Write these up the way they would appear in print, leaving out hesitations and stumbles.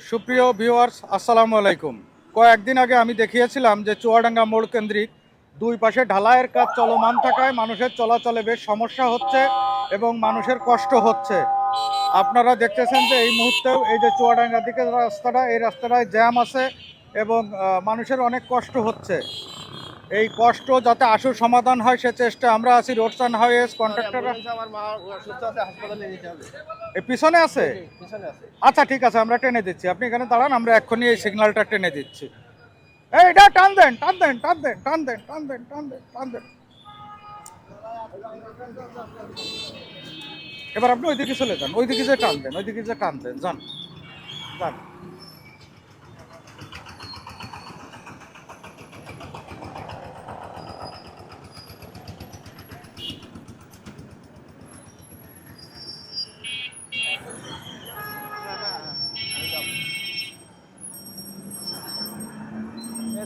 সুপ্রিয় ভিউয়ার্স, আসসালামু আলাইকুম। কয়েকদিন আগে আমি দেখিয়েছিলাম যে চুয়াডাঙ্গা মোড় কেন্দ্রিক দুই পাশে ঢালাইয়ের কাজ চলমান থাকায় মানুষের চলাচলে বেশ সমস্যা হচ্ছে এবং মানুষের কষ্ট হচ্ছে। আপনারা দেখতেছেন যে এই মুহূর্তেও এই যে চুয়াডাঙ্গা দিকে রাস্তাটা, এই রাস্তাটায় জ্যাম আছে এবং মানুষের অনেক কষ্ট হচ্ছে। এই কষ্ট যাতে আশু সমাধান হয় সে চেষ্টা আমরা আছি। রোডস অ্যান্ড হাইওয়েজ কন্ট্রাক্টররা এই পিছনে আছে। আচ্ছা ঠিক আছে, আমরা টেনে দিচ্ছি, আপনি এখানে দাঁড়ান, আমরা এক্ষুনি এই সিগন্যালটা টেনে দিচ্ছি। এইটা টান দেন, টান দেন, টান দেন, টান দেন, টান দেন, টান দেন, টান দেন। এবার আপনি ওইদিকে চলে যান, ওইদিকে যে টান দেন, ওইদিকে যে টান দেন, যান যান।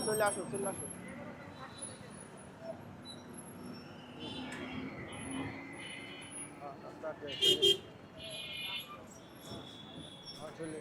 চলে আসো চলে আসো। চলে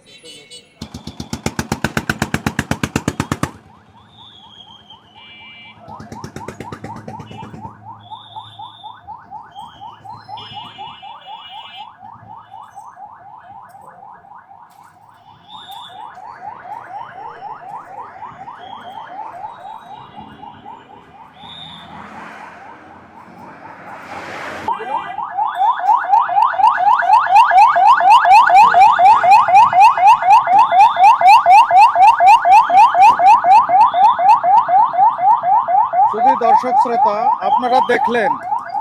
শুধু দর্শক শ্রোতা, আপনারা দেখলেন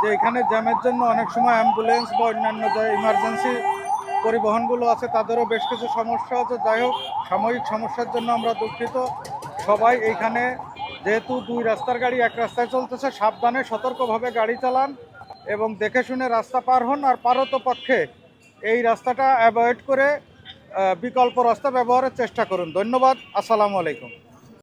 যে এখানে জ্যামের জন্য অনেক সময় অ্যাম্বুলেন্স বা অন্যান্য যে ইমার্জেন্সি পরিবহনগুলো আছে তাদেরও বেশ কিছু সমস্যা আছে। যাই হোক, সাময়িক সমস্যার জন্য আমরা দুঃখিত। সবাই এইখানে যেহেতু দুই রাস্তার গাড়ি এক রাস্তায় চলতেছে, সাবধানে সতর্কভাবে গাড়ি চালান এবং দেখে শুনে রাস্তা পার হন। আর পারতপক্ষে এই রাস্তাটা অ্যাভয়েড করে বিকল্প রাস্তা ব্যবহারের চেষ্টা করুন। ধন্যবাদ। আসসালামু আলাইকুম।